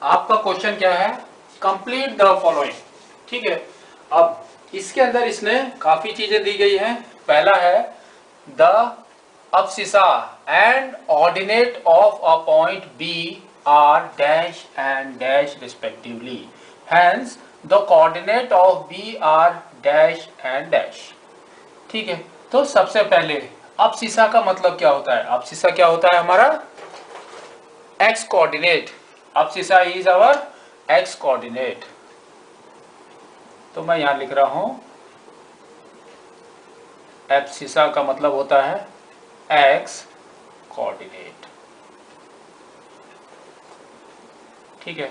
आपका क्वेश्चन क्या है, कंप्लीट द फॉलोइंग। ठीक है, अब इसके अंदर इसने काफी चीजें दी गई हैं। पहला है the abscissa and ordinate of a point B are dash and dash respectively. Hence, the coordinate of B are dash and dash. ठीक है, तो सबसे पहले abscissa का मतलब क्या होता है? abscissa क्या होता है हमारा? x coordinate. abscissa is our x coordinate. तो मैं यहां लिख रहा हूं abscissa का मतलब होता है x कोऑर्डिनेट। ठीक है,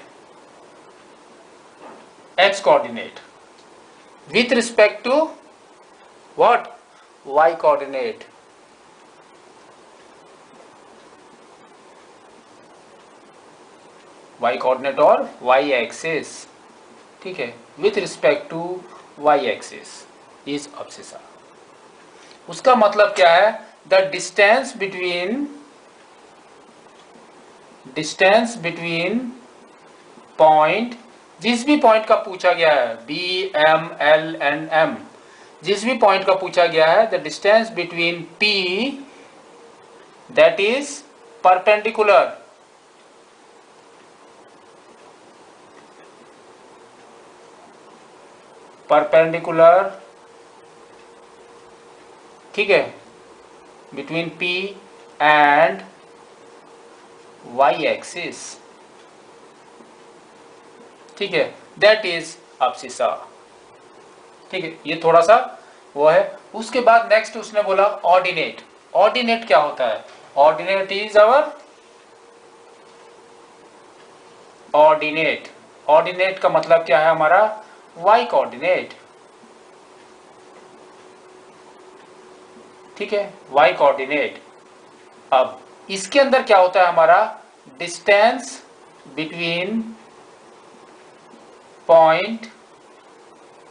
x coordinate with respect to what, y coordinate. y coordinate और y एक्सिस। ठीक है, with respect to y axis is abscissa। उसका मतलब क्या है, द डिस्टेंस बिटवीन पॉइंट, जिस भी पॉइंट का पूछा गया है, B, M, L and M, जिस भी पॉइंट का पूछा गया है, the distance between P that is perpendicular ठीक है, between P and y axis. ठीक है, दैट इज abscissa। ठीक है, ये थोड़ा सा वो है। उसके बाद नेक्स्ट उसने बोला ऑर्डिनेट। ऑर्डिनेट क्या होता है? Ordinate is our ordinate. Ordinate का मतलब क्या है हमारा? y coordinate. ठीक है, y कोऑर्डिनेट। अब इसके अंदर क्या होता है हमारा? डिस्टेंस बिटवीन पॉइंट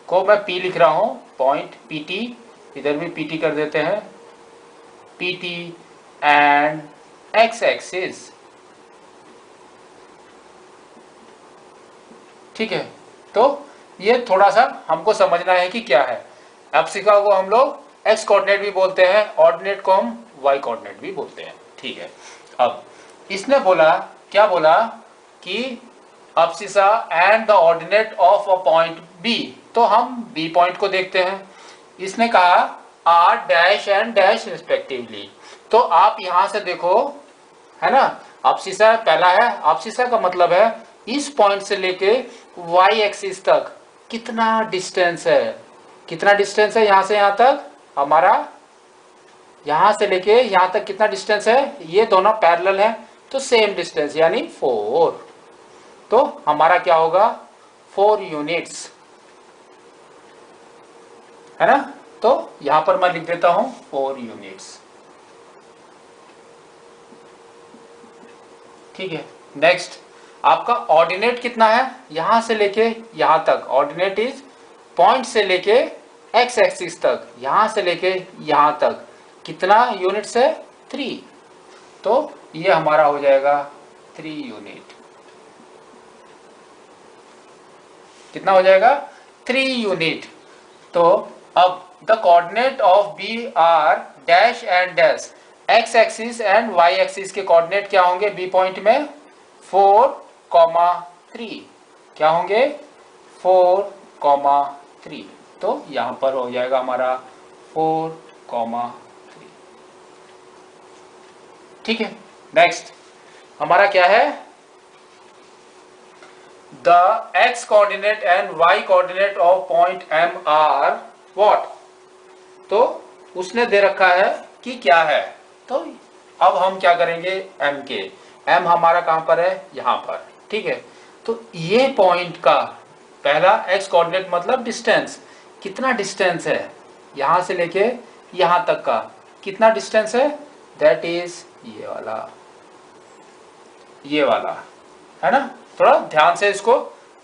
को मैं P लिख रहा हूं, पॉइंट PT, इधर भी PT कर देते हैं, PT एंड x एक्सिस। ठीक है, तो ये थोड़ा सा हमको समझना है कि क्या है। abscissa को हम लोग x कोऑर्डिनेट भी बोलते हैं, ऑर्डिनेट को हम y कोऑर्डिनेट भी बोलते हैं। ठीक है, अब इसने बोला, क्या बोला कि abscissa and the ordinate of a point B। तो हम B पॉइंट को देखते हैं। इसने कहा R dash and dash respectively. तो आप यहां से देखो, है ना, abscissa पहला है। abscissa का मतलब है इस पॉइंट से लेके y एक्सिस तक कितना डिस्टेंस है। कितना डिस्टेंस है यहां से यहां तक? हमारा यहां से लेके यहां तक कितना डिस्टेंस है? ये दोनों पैरेलल है, तो सेम डिस्टेंस यानी 4। तो हमारा क्या होगा? 4 यूनिट्स, है ना। तो यहां पर मैं लिख देता हूं 4 यूनिट्स। ठीक है, नेक्स्ट आपका ऑर्डिनेट कितना है? यहां से लेके यहां तक ऑर्डिनेट इज पॉइंट से लेके x एक्सिस तक, यहां से लेके यहां तक कितना यूनिट्स है? 3। तो ये हमारा हो जाएगा 3 यूनिट। कितना हो जाएगा? 3 यूनिट। तो अब the coordinate of B are dash and dash. x axis and y axis के कोऑर्डिनेट क्या होंगे B पॉइंट में? 4,3। क्या होंगे? 4,3। तो यहां पर हो जाएगा हमारा 4,3। ठीक है, नेक्स्ट हमारा क्या है? The x coordinate and y coordinate of point M are what. तो उसने दे रखा है कि क्या है। तो अब हम क्या करेंगे? M के, M हमारा कहां पर है? यहां पर। ठीक है, तो ये पॉइंट का पहला x कोऑर्डिनेट मतलब डिस्टेंस, कितना डिस्टेंस है यहां से लेके यहां तक का, कितना डिस्टेंस है? दैट इज ये वाला, है ना। थोड़ा ध्यान से इसको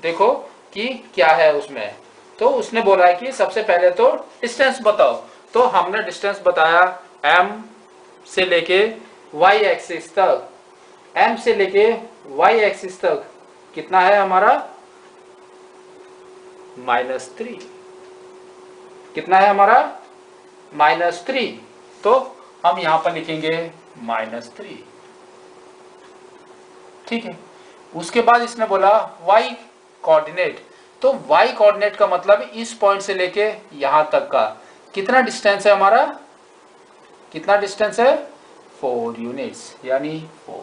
देखो कि क्या है उसमें। तो उसने बोला है कि सबसे पहले तो डिस्टेंस बताओ। तो हमने डिस्टेंस बताया M से लेके y एक्सिस तक, M से लेके y एक्सिस तक कितना है हमारा -3, कितना है हमारा -3, तो हम यहां पर लिखेंगे -3, ठीक है। उसके बाद इसने बोला y कोऑर्डिनेट, तो y कोऑर्डिनेट का मतलब इस पॉइंट से लेके यहां तक का कितना डिस्टेंस है हमारा, कितना डिस्टेंस है 4 यूनिट्स, यानी 4।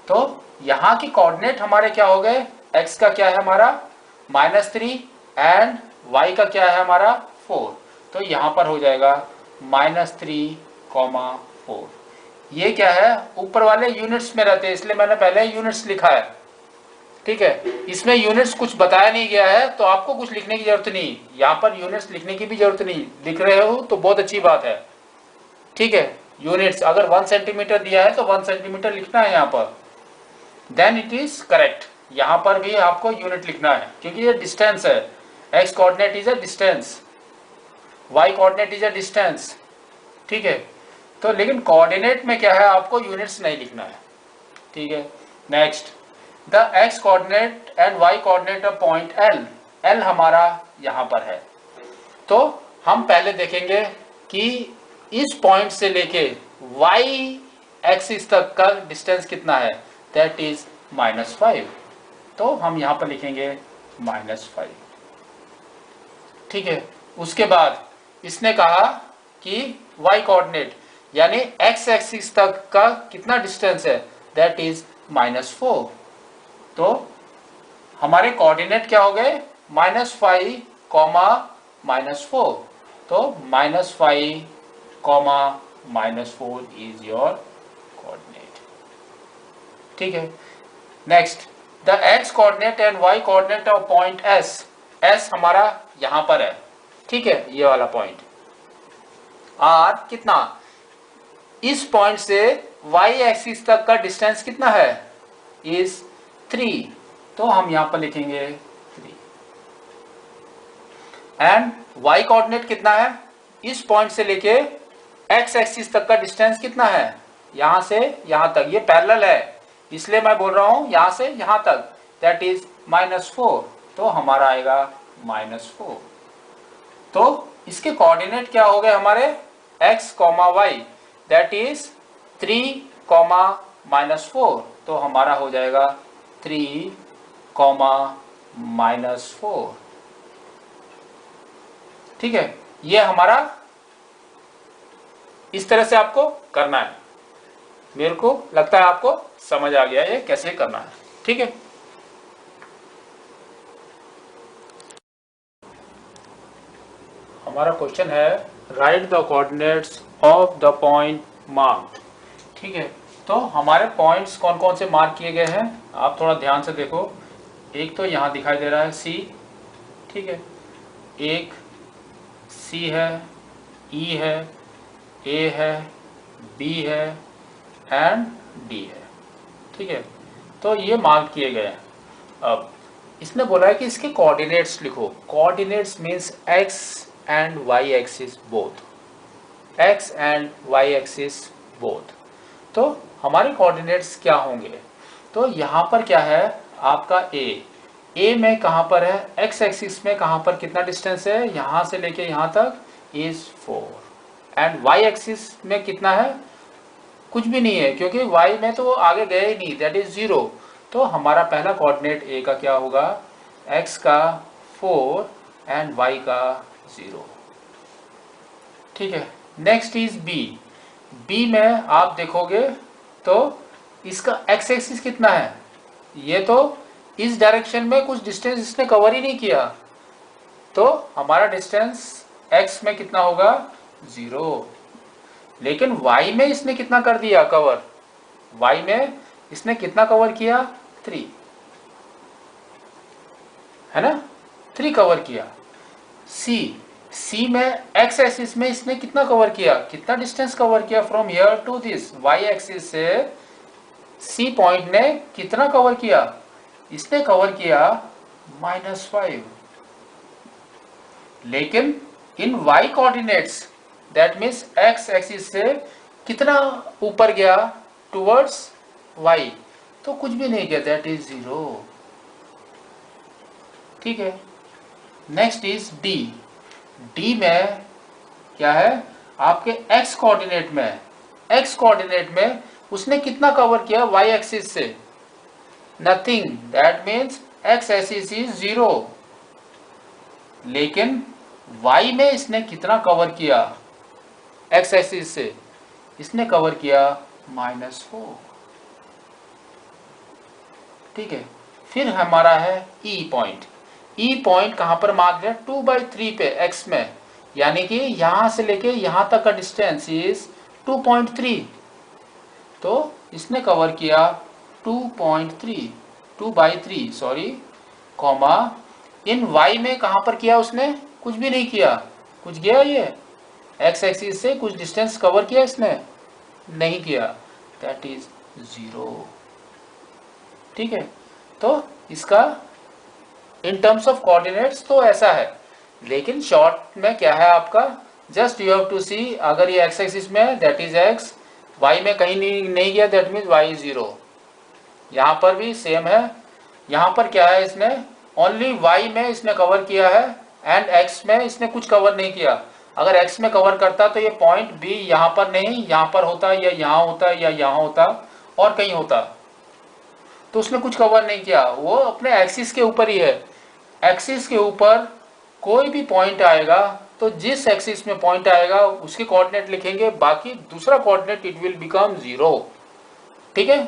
तो यहां की कोऑर्डिनेट हमारे क्या हो गए, x का क्या है हमारा -3 एंड y का क्या है हमारा 4, तो यहां पर हो जाएगा -3, 4। ये क्या है, ऊपर वाले यूनिट्स में रहते हैं, इसलिए मैंने पहले यूनिट्स लिखा है, ठीक है। इसमें यूनिट्स कुछ बताया नहीं गया है, तो आपको कुछ लिखने की जरूरत नहीं, यहाँ पर यूनिट्स लिखने की भी जरूरत नहीं, लिख रहे हो तो बहुत अच्छी बात है, ठीक है। यूनिट्स अगर 1 सेंटीमीटर दिया है तो 1 सेंटीमीटर लिखना है यहाँ पर, देन इट इज करेक्ट। यहाँ पर भी आपको यूनिट लिखना है, क्योंकि ये डिस्टेंस है, X coordinate is a distance, Y coordinate is a distance, ठीक है। तो लेकिन कोऑर्डिनेट में क्या है, आपको यूनिट्स नहीं लिखना है, ठीक है। Next, the X coordinate and Y coordinate of point L, L हमारा यहाँ पर है, तो हम पहले देखेंगे कि इस पॉइंट से लेके वाई एक्सिस तक का डिस्टेंस कितना है, दैट इज -5, तो हम यहाँ पर लिखेंगे -5, ठीक है। उसके बाद इसने कहा कि y कोऑर्डिनेट यानी x एक्सिस तक का कितना डिस्टेंस है, दैट इज -4, तो हमारे कोऑर्डिनेट क्या हो गए -5, -4, तो -5, -4 इज योर कोऑर्डिनेट, ठीक है। Next, the x coordinate and y coordinate of point s, s हमारा यहां पर है, ठीक है, ये वाला पॉइंट, और कितना, इस पॉइंट से y एक्सिस तक का डिस्टेंस कितना है, इज 3, तो हम यहां पर लिखेंगे 3, एंड y कोऑर्डिनेट कितना है, इस पॉइंट से लेके x एक्सिस तक का डिस्टेंस कितना है, यहां से यहां तक, ये पैरेलल है इसलिए मैं बोल रहा हूं यहां से यहां तक, दैट इज -4, तो हमारा आएगा -4, तो इसके कोऑर्डिनेट क्या हो गए हमारे x, y, दैट इज 3, -4, तो हमारा हो जाएगा 3, -4, ठीक है। ये हमारा इस तरह से आपको करना है, मेरे को लगता है आपको समझ आ गया है कैसे करना है, ठीक है। हमारा क्वेश्चन है right the coordinates of the point marked, ठीक है। तो हमारे पॉइंट्स कौन कौन से मार्क किए गए हैं, आप थोड़ा ध्यान से देखो। एक तो यहाँ दिखाई दे रहा है C, ठीक है, एक C है, E है, A है, B है एंड D है, ठीक है। तो ये मार्क किए गए हैं। अब इसने बोला है कि इसके कोऑर्डिनेट्स लिखो, coordinates means x and y axis both, x and y axis both, तो हमारे कोऑर्डिनेट्स क्या होंगे, तो यहाँ पर क्या है आपका a में कहाँ पर है, x एक्सिस में कहाँ पर कितना डिस्टेंस है, यहाँ से लेके यहाँ तक इज 4, एंड y एक्सिस में कितना है, कुछ भी नहीं है, क्योंकि y में तो वो आगे गए ही नहीं, दैट इज 0, तो हमारा पहला कोऑर्डिनेट a का क्या होगा, x का 4 एंड y का 0, ठीक है। नेक्स्ट इज b में आप देखोगे तो इसका x एक्सिस कितना है, ये तो इस डायरेक्शन में कुछ डिस्टेंस इसने कवर ही नहीं किया, तो हमारा डिस्टेंस x में कितना होगा 0, लेकिन y में इसने कितना कर दिया कवर, y में इसने कितना कवर किया 3, है ना, 3 कवर किया। C में x एक्सिस में इसने कितना कवर किया, कितना डिस्टेंस कवर किया from here to this, y axis से C पॉइंट ने कितना कवर किया, इसने कवर किया -5, लेकिन in y coordinates that means x axis से कितना ऊपर गया टुवर्ड्स y, तो कुछ भी नहीं किया, दैट इज 0। ठीक है, नेक्स्ट इज डी। डी में क्या है, आपके एक्स कोऑर्डिनेट में, एक्स कोऑर्डिनेट में उसने कितना कवर किया वाई एक्सिस से, nothing, that means x axis is 0। लेकिन वाई में इसने कितना कवर किया, एक्स एक्सिस से इसने कवर किया -4। ठीक है, फिर हमारा है ई पॉइंट। ई पॉइंट कहां पर मार्क है, 2/3 पे एक्स में, यानी कि यहां से लेके यहां तक का डिस्टेंस इज 2.3। तो इसने कवर किया 2.3, 2/3 सॉरी, कॉमा इन y में कहां पर किया उसने, कुछ भी नहीं किया, कुछ गया ये x एक्सिस से कुछ डिस्टेंस कवर किया इसने, नहीं किया, दैट इज 0। ठीक है, तो इसका इन टर्म्स ऑफ कोऑर्डिनेट्स तो ऐसा है, लेकिन शॉर्ट में क्या है आपका, जस्ट यू हैव टू सी, अगर ये x एक्सिस में दैट इज x, y में कहीं नहीं गया दैट मीन्स y इज 0। यहाँ पर भी सेम है, यहाँ पर क्या है, इसने ओनली y में इसने कवर किया है एंड x में इसने कुछ कवर नहीं किया। अगर x में कवर करता तो ये पॉइंट B यहाँ पर नहीं, यहाँ पर होता, या यहाँ होता, या यहाँ होता, और कहीं होता, तो उसने कुछ कवर नहीं किया, वो अपने एक्सिस के ऊपर ही है। एक्सिस के ऊपर कोई भी पॉइंट आएगा तो जिस एक्सिस में पॉइंट आएगा उसके कोऑर्डिनेट लिखेंगे, बाकी दूसरा कोऑर्डिनेट इट विल बिकम 0। ठीक है।